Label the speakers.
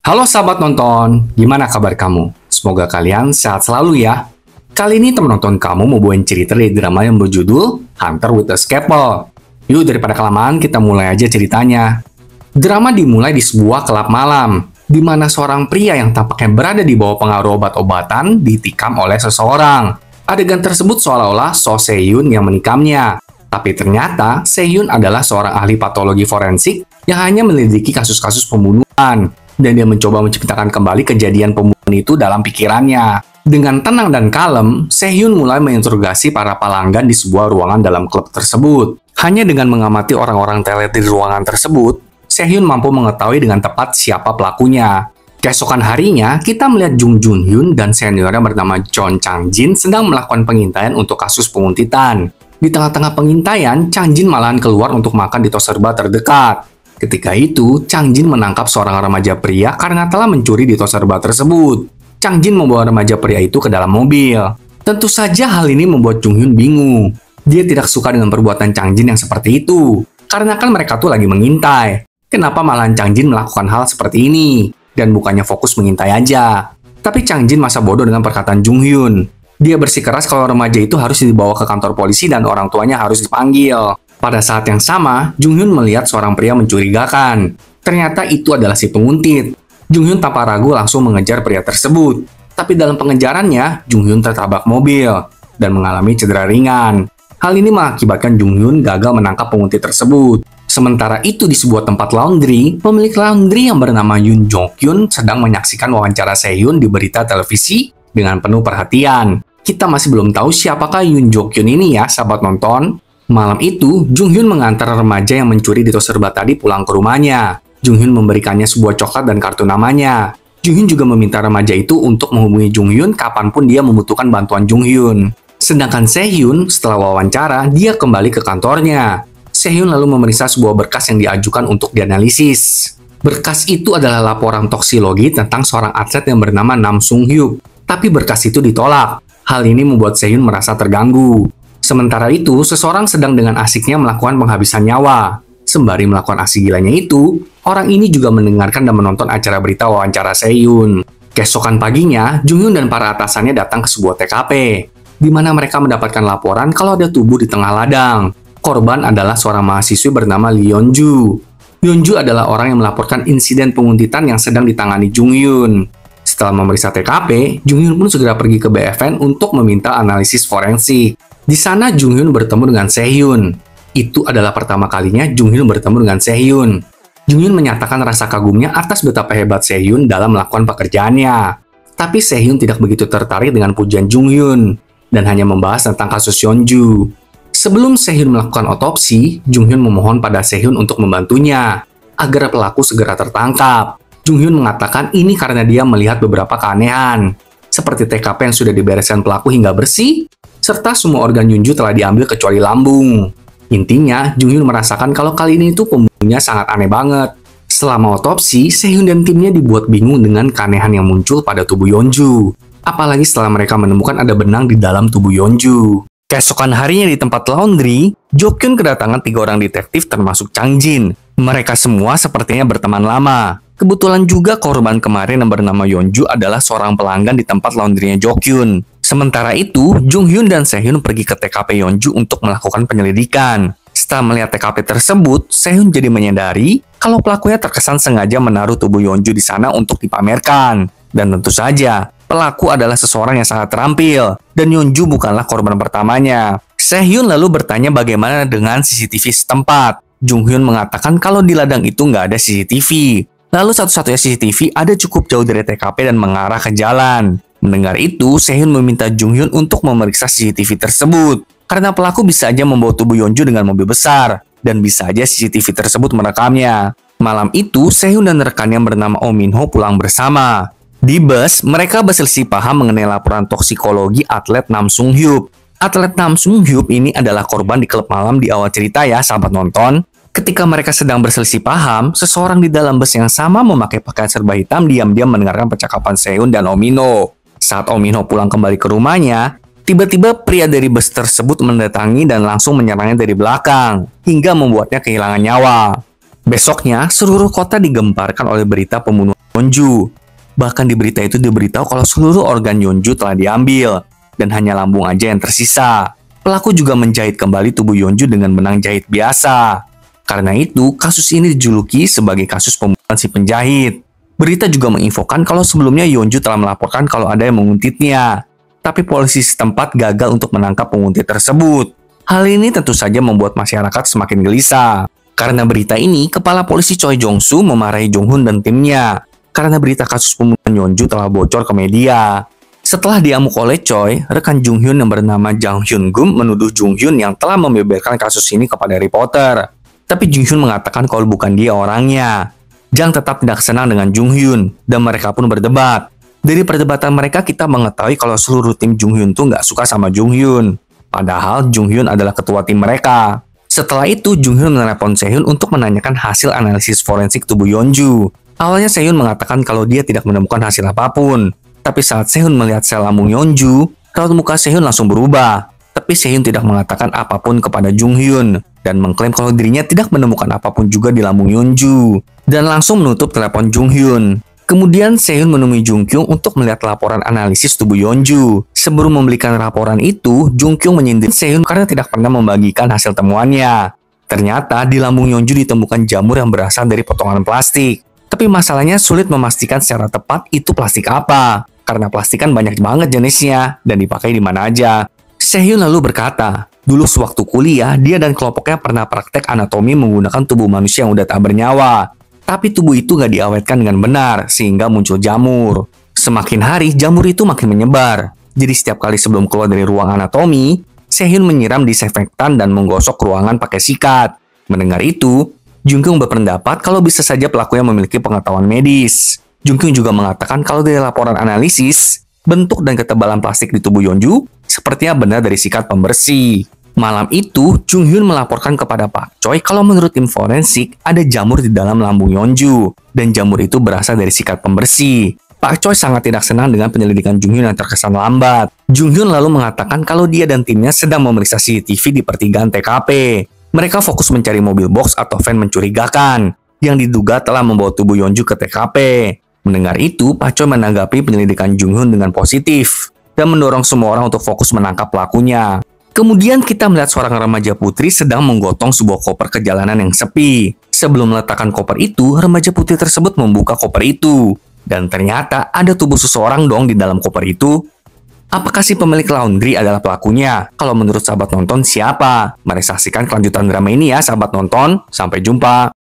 Speaker 1: Halo sahabat nonton, gimana kabar kamu? Semoga kalian sehat selalu ya. Kali ini teman nonton kamu mau bawain cerita dari drama yang berjudul Hunter with a Scalpel. Yuk daripada kelamaan kita mulai aja ceritanya. Drama dimulai di sebuah klub malam, di mana seorang pria yang tampaknya berada di bawah pengaruh obat-obatan ditikam oleh seseorang. Adegan tersebut seolah-olah So Se-hyun yang menikamnya. Tapi ternyata Se-hyun adalah seorang ahli patologi forensik yang hanya menyelidiki kasus-kasus pembunuhan. Dan dia mencoba menciptakan kembali kejadian pembunuhan itu dalam pikirannya. Dengan tenang dan kalem, Se-hyun mulai menginterogasi para pelanggan di sebuah ruangan dalam klub tersebut. Hanya dengan mengamati orang-orang teler di ruangan tersebut, Se-hyun mampu mengetahui dengan tepat siapa pelakunya. Keesokan harinya, kita melihat Jung Jun-hyun dan seniornya bernama John Chang-jin sedang melakukan pengintaian untuk kasus penguntitan. Di tengah-tengah pengintaian, Chang-jin malahan keluar untuk makan di tos serba terdekat. Ketika itu, Chang-jin menangkap seorang remaja pria karena telah mencuri di tos serba tersebut. Chang-jin membawa remaja pria itu ke dalam mobil. Tentu saja hal ini membuat Jung-hyun bingung. Dia tidak suka dengan perbuatan Chang-jin yang seperti itu. Karena kan mereka tuh lagi mengintai. Kenapa malahan Chang-jin melakukan hal seperti ini? Dan bukannya fokus mengintai aja. Tapi Chang-jin masa bodoh dengan perkataan Jung-hyun. Dia bersikeras kalau remaja itu harus dibawa ke kantor polisi dan orang tuanya harus dipanggil. Pada saat yang sama, Jung-hyun melihat seorang pria mencurigakan. Ternyata itu adalah si penguntit. Jung-hyun tanpa ragu langsung mengejar pria tersebut. Tapi dalam pengejarannya, Jung-hyun tertabrak mobil dan mengalami cedera ringan. Hal ini mengakibatkan Jung-hyun gagal menangkap penguntit tersebut. Sementara itu di sebuah tempat laundry, pemilik laundry yang bernama Yoon Jong-kyun sedang menyaksikan wawancara Se-hyun di berita televisi dengan penuh perhatian. Kita masih belum tahu siapakah Yoon Jong-kyun ini ya, sahabat nonton. Malam itu, Jung-hyun mengantar remaja yang mencuri di tos serba tadi pulang ke rumahnya. Jung-hyun memberikannya sebuah coklat dan kartu namanya. Jung-hyun juga meminta remaja itu untuk menghubungi Jung-hyun kapanpun dia membutuhkan bantuan Jung-hyun. Sedangkan Se-hyun setelah wawancara, dia kembali ke kantornya. Se-hyun lalu memeriksa sebuah berkas yang diajukan untuk dianalisis. Berkas itu adalah laporan toksikologi tentang seorang atlet yang bernama Nam Sung-hyuk. Tapi berkas itu ditolak. Hal ini membuat Se-hyun merasa terganggu. Sementara itu, seseorang sedang dengan asiknya melakukan penghabisan nyawa. Sembari melakukan aksi gilanya itu, orang ini juga mendengarkan dan menonton acara berita wawancara Se-hyun. Keesokan paginya, Jung-hyun dan para atasannya datang ke sebuah TKP, di mana mereka mendapatkan laporan kalau ada tubuh di tengah ladang. Korban adalah seorang mahasiswi bernama Lee Yeon-ju. Yeon-ju adalah orang yang melaporkan insiden penguntitan yang sedang ditangani Jung-hyun. Setelah memeriksa TKP, Jung-hyun pun segera pergi ke BFN untuk meminta analisis forensik. Di sana Jung-hyun bertemu dengan Se-hyun. Itu adalah pertama kalinya Jung-hyun bertemu dengan Se-hyun. Jung-hyun menyatakan rasa kagumnya atas betapa hebat Se-hyun dalam melakukan pekerjaannya. Tapi Se-hyun tidak begitu tertarik dengan pujian Jung-hyun dan hanya membahas tentang kasus Yeon-ju. Sebelum Se-hyun melakukan otopsi, Jung-hyun memohon pada Se-hyun untuk membantunya agar pelaku segera tertangkap. Jung-hyun mengatakan ini karena dia melihat beberapa keanehan, seperti TKP yang sudah dibereskan pelaku hingga bersih, serta semua organ Yeon-ju telah diambil kecuali lambung. Intinya, Jung-hyun merasakan kalau kali ini itu pembunuhnya sangat aneh banget. Selama otopsi, Se-hyun dan timnya dibuat bingung dengan keanehan yang muncul pada tubuh Yeon-ju. Apalagi setelah mereka menemukan ada benang di dalam tubuh Yeon-ju. Keesokan harinya di tempat laundry, Jo-kyun kedatangan 3 orang detektif termasuk Chang-jin. Mereka semua sepertinya berteman lama. Kebetulan juga korban kemarin yang bernama Yeon-ju adalah seorang pelanggan di tempat laundrynya Jo-kyun. Sementara itu, Jung-hyun dan Se-hyun pergi ke TKP Yeon-ju untuk melakukan penyelidikan. Setelah melihat TKP tersebut, Se-hyun jadi menyadari kalau pelakunya terkesan sengaja menaruh tubuh Yeon-ju di sana untuk dipamerkan. Dan tentu saja, pelaku adalah seseorang yang sangat terampil, dan Yeon-ju bukanlah korban pertamanya. Se-hyun lalu bertanya bagaimana dengan CCTV setempat. Jung-hyun mengatakan kalau di ladang itu nggak ada CCTV. Lalu satu-satunya CCTV ada cukup jauh dari TKP dan mengarah ke jalan. Mendengar itu, Se-hyun meminta Jung-hyun untuk memeriksa CCTV tersebut. Karena pelaku bisa aja membawa tubuh Yeon-ju dengan mobil besar, dan bisa aja CCTV tersebut merekamnya. Malam itu, Se-hyun dan rekannya bernama Oh Min-ho pulang bersama. Di bus, mereka berselisih paham mengenai laporan toksikologi atlet Nam Sung-hyuk. Atlet Nam Sung-hyuk ini adalah korban di klub malam di awal cerita ya, sahabat nonton. Ketika mereka sedang berselisih paham, seseorang di dalam bus yang sama memakai pakaian serba hitam diam-diam mendengarkan percakapan Se-hyun dan Oh Min-ho. Saat Oh Min-ho pulang kembali ke rumahnya, tiba-tiba pria dari bus tersebut mendatangi dan langsung menyerangnya dari belakang, hingga membuatnya kehilangan nyawa. Besoknya, seluruh kota digemparkan oleh berita pembunuhan Yeonju. Bahkan di berita itu diberitahu kalau seluruh organ Yeonju telah diambil, dan hanya lambung aja yang tersisa. Pelaku juga menjahit kembali tubuh Yeonju dengan benang jahit biasa. Karena itu, kasus ini dijuluki sebagai kasus pembunuhan si penjahit. Berita juga menginfokan kalau sebelumnya Yeonju telah melaporkan kalau ada yang menguntitnya. Tapi polisi setempat gagal untuk menangkap penguntit tersebut. Hal ini tentu saja membuat masyarakat semakin gelisah. Karena berita ini, kepala polisi Choi Jong-soo memarahi Jong-hun dan timnya. Karena berita kasus pembunuhan Yeonju telah bocor ke media. Setelah diamuk oleh Choi, rekan Jung-hyun yang bernama Jang Hyun-gum menuduh Jung-hyun yang telah membeberkan kasus ini kepada reporter. Tapi Jung-hyun mengatakan kalau bukan dia orangnya. Jang tetap tidak senang dengan Jung-hyun, dan mereka pun berdebat. Dari perdebatan mereka, kita mengetahui kalau seluruh tim Jung-hyun tuh nggak suka sama Jung-hyun. Padahal Jung-hyun adalah ketua tim mereka. Setelah itu, Jung-hyun menelepon Se-hyun untuk menanyakan hasil analisis forensik tubuh Yeonju. Awalnya Se-hyun mengatakan kalau dia tidak menemukan hasil apapun. Tapi saat Se-hyun melihat sel lambung Yeonju, raut muka Se-hyun langsung berubah. Tapi Se-hyun tidak mengatakan apapun kepada Jung-hyun dan mengklaim kalau dirinya tidak menemukan apapun juga di lambung Yeonju dan langsung menutup telepon Jung-hyun. Kemudian Se-hyun menemui Jung-kyung untuk melihat laporan analisis tubuh Yeonju. Sebelum memberikan laporan itu, Jung-kyung menyindir Se-hyun karena tidak pernah membagikan hasil temuannya. Ternyata di lambung Yeonju ditemukan jamur yang berasal dari potongan plastik. Tapi masalahnya sulit memastikan secara tepat itu plastik apa. Karena plastik kan banyak banget jenisnya dan dipakai di mana aja. Se-hyun lalu berkata, dulu sewaktu kuliah, dia dan kelompoknya pernah praktek anatomi menggunakan tubuh manusia yang udah tak bernyawa. Tapi tubuh itu nggak diawetkan dengan benar, sehingga muncul jamur. Semakin hari, jamur itu makin menyebar. Jadi setiap kali sebelum keluar dari ruang anatomi, Se-hyun menyiram disinfektan dan menggosok ruangan pakai sikat. Mendengar itu, Jung-kyung berpendapat kalau bisa saja pelakunya memiliki pengetahuan medis. Jung-kyung juga mengatakan kalau dari laporan analisis, bentuk dan ketebalan plastik di tubuh Yeonju sepertinya benar dari sikat pembersih. Malam itu, Jung-hyun melaporkan kepada Pak Choi kalau menurut tim forensik ada jamur di dalam lambung Yeonju dan jamur itu berasal dari sikat pembersih. Pak Choi sangat tidak senang dengan penyelidikan Jung-hyun yang terkesan lambat. Jung-hyun lalu mengatakan kalau dia dan timnya sedang memeriksa CCTV di pertigaan TKP. Mereka fokus mencari mobil box atau van mencurigakan yang diduga telah membawa tubuh Yeonju ke TKP. Mendengar itu, Pak Choi menanggapi penyelidikan Jung-hyun dengan positif dan mendorong semua orang untuk fokus menangkap pelakunya. Kemudian kita melihat seorang remaja putri sedang menggotong sebuah koper perjalanan yang sepi. Sebelum meletakkan koper itu, remaja putri tersebut membuka koper itu. Dan ternyata ada tubuh seseorang dong di dalam koper itu. Apakah si pemilik laundry adalah pelakunya? Kalau menurut sahabat nonton siapa? Mari saksikan kelanjutan drama ini ya sahabat nonton. Sampai jumpa.